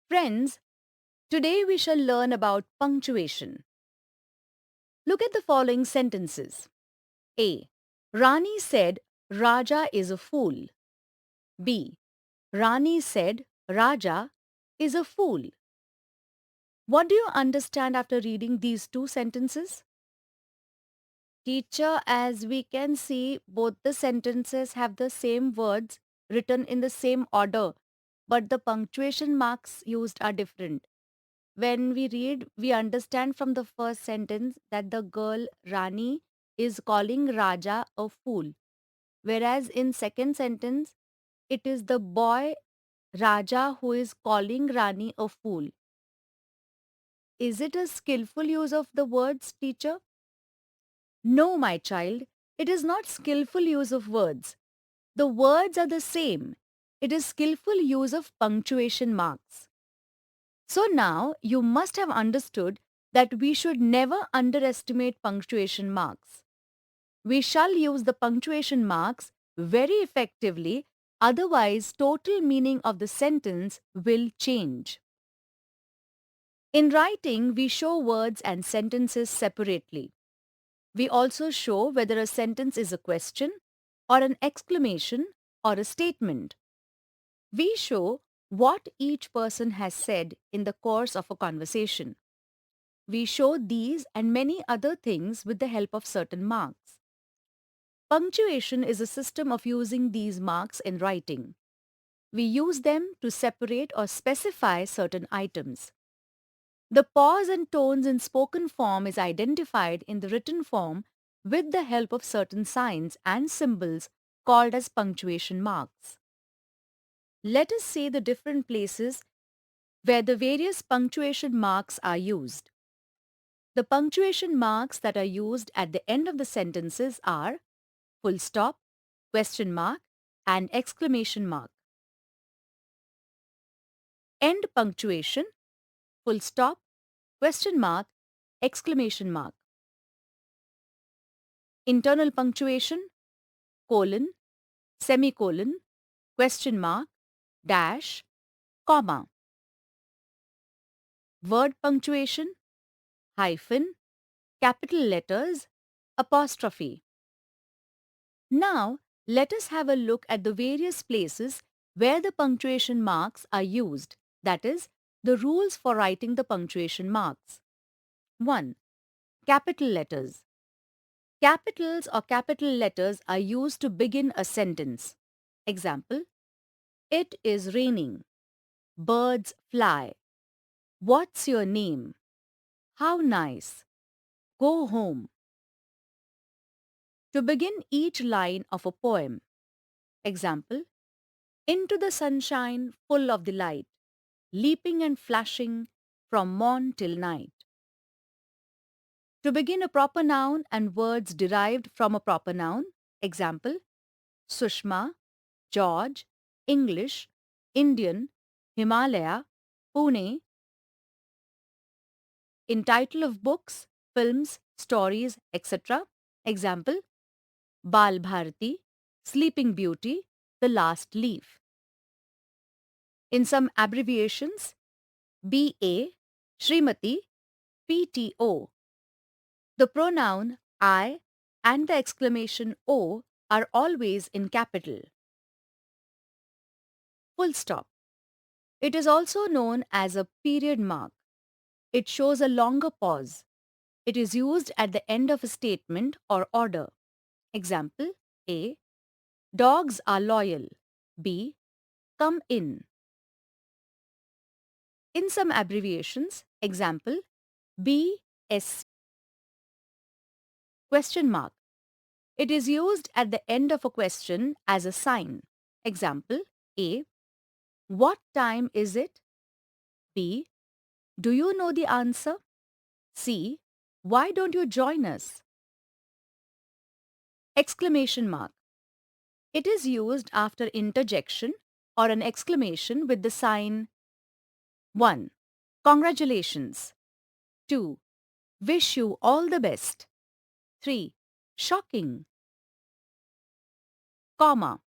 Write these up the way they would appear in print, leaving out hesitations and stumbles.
Friends, today we shall learn about punctuation. Look at the following sentences. A. Rani said, Raja is a fool. B. Rani said, Raja is a fool. What do you understand after reading these two sentences? Teacher, as we can see, both the sentences have the same words written in the same order, but the punctuation marks used are different. When we read, we understand from the first sentence that the girl Rani is calling Raja a fool, whereas in second sentence, it is the boy Raja who is calling Rani a fool. Is it a skillful use of the words, teacher? No, my child, it is not skillful use of words. The words are the same. It is skillful use of punctuation marks. So now you must have understood that we should never underestimate punctuation marks. We shall use the punctuation marks very effectively, otherwise total meaning of the sentence will change. In writing, we show words and sentences separately. We also show whether a sentence is a question or an exclamation or a statement. We show what each person has said in the course of a conversation. We show these and many other things with the help of certain marks. Punctuation is a system of using these marks in writing. We use them to separate or specify certain items. The pause and tones in spoken form is identified in the written form with the help of certain signs and symbols called as punctuation marks. Let us see the different places where the various punctuation marks are used. The punctuation marks that are used at the end of the sentences are full stop, question mark, and exclamation mark. End punctuation, full stop, question mark, exclamation mark. Internal punctuation, colon, semicolon, question mark, dash, comma. Word punctuation, hyphen, capital letters, apostrophe. Now, let us have a look at the various places where the punctuation marks are used, that is, the rules for writing the punctuation marks. 1. Capital letters. Capitals or capital letters are used to begin a sentence. Example, it is raining. Birds fly. What's your name? How nice. Go home. To begin each line of a poem. Example, into the sunshine full of the light, leaping and flashing from morn till night. To begin a proper noun and words derived from a proper noun. Example, Sushma, George, English, Indian, Himalaya, Pune. In title of books, films, stories, etc. Example, Bal Bharati, Sleeping Beauty, The Last Leaf. In some abbreviations, BA, Srimati, PTO. The pronoun I and the exclamation O are always in capital. Full stop. It is also known as a period mark. It shows a longer pause. It is used at the end of a statement or order. Example, A. Dogs are loyal. B. Come in. In some abbreviations, example, BS. Question mark. It is used at the end of a question as a sign. Example, A. What time is it? B. Do you know the answer? C. Why don't you join us? Exclamation mark. It is used after interjection or an exclamation with the sign 1. Congratulations. 2. Wish you all the best. 3. Shocking. Comma.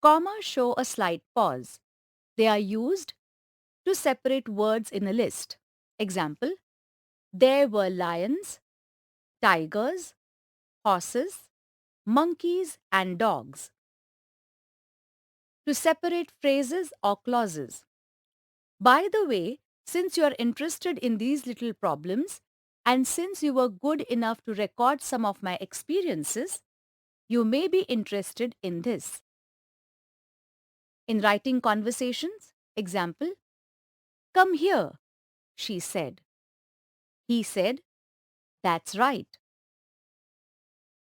Comma show a slight pause. They are used to separate words in a list. Example, there were lions, tigers, horses, monkeys, and dogs. To separate phrases or clauses. By the way, since you are interested in these little problems, and since you were good enough to record some of my experiences, you may be interested in this. In writing conversations, example, come here, she said. He said, that's right.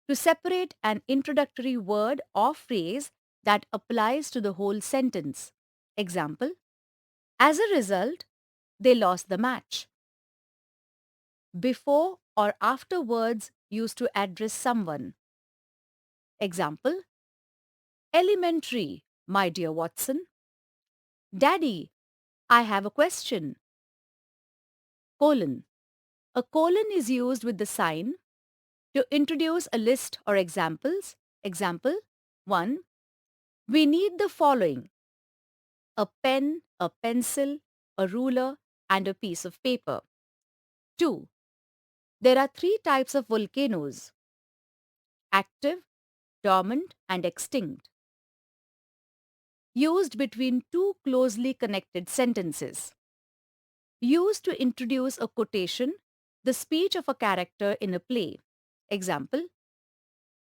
To separate an introductory word or phrase that applies to the whole sentence. Example, as a result, they lost the match. Before or after words used to address someone. Example, elementary, my dear Watson. Daddy, I have a question. Colon. A colon is used with the sign to introduce a list or examples. Example 1. We need the following: a pen, a pencil, a ruler, and a piece of paper. 2. There are three types of volcanoes: active, dormant, and extinct. Used between two closely connected sentences. Used to introduce a quotation, the speech of a character in a play. Example,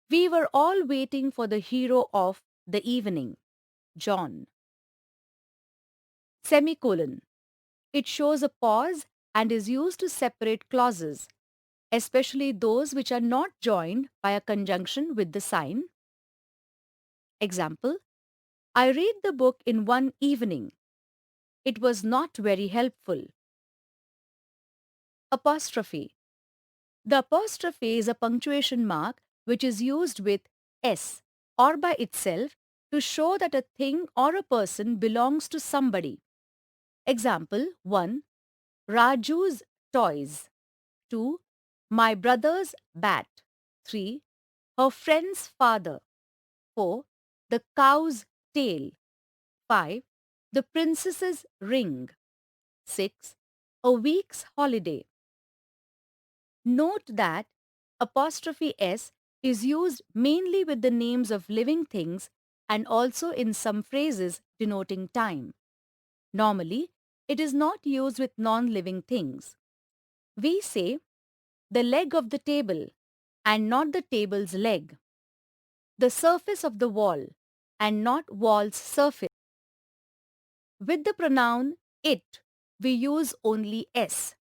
we were all waiting for the hero of the evening, John. Semicolon. It shows a pause and is used to separate clauses, especially those which are not joined by a conjunction with the sign. Example, I read the book in one evening. It was not very helpful. Apostrophe. The apostrophe is a punctuation mark which is used with S or by itself to show that a thing or a person belongs to somebody. Example 1. Raju's toys. 2. My brother's bat. 3. Her friend's father. 4. The cow's tail. 5. The princess's ring. 6. A week's holiday. Note that apostrophe S is used mainly with the names of living things and also in some phrases denoting time. Normally, it is not used with non-living things. We say, the leg of the table, and not the table's leg. The surface of the wall, and not wall's surface. With the pronoun it, we use only S,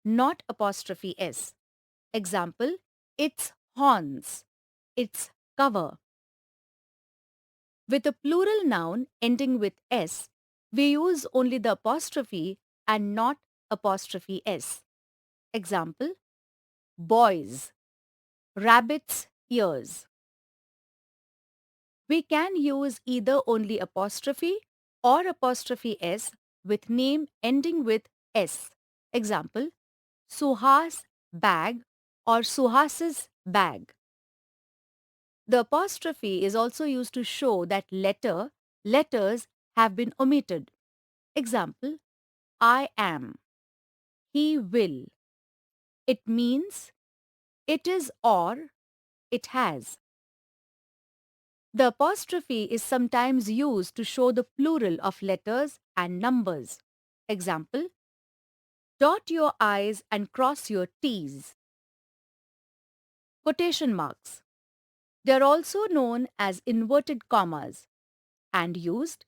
not apostrophe S. Example, its horns, its cover. With a plural noun ending with S, we use only the apostrophe and not apostrophe S. Example, boys, rabbit's ears. We can use either only apostrophe or apostrophe S with name ending with S. Example, Suhas bag or Suhas's bag. The apostrophe is also used to show that letters have been omitted. Example, I am, he will. It means, it is or it has. The apostrophe is sometimes used to show the plural of letters and numbers. Example, dot your I's and cross your T's. Quotation marks. They are also known as inverted commas and used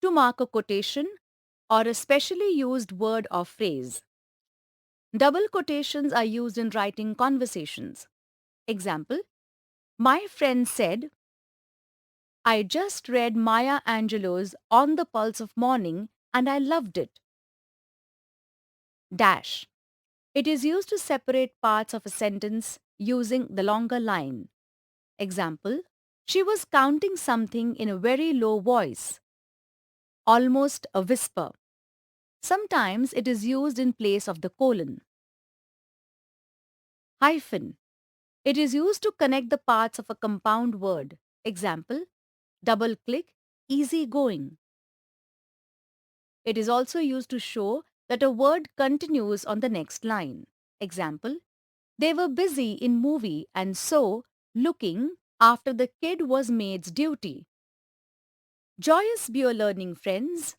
to mark a quotation or a specially used word or phrase. Double quotations are used in writing conversations. Example, my friend said, I just read Maya Angelou's On the Pulse of Morning and I loved it. Dash. It is used to separate parts of a sentence using the longer line. Example, she was counting something in a very low voice, almost a whisper. Sometimes it is used in place of the colon. Hyphen. It is used to connect the parts of a compound word. Example, double click, easy going. It is also used to show that a word continues on the next line. Example, they were busy in movie and so looking after the kid was maid's duty. Joyous be your learning friends.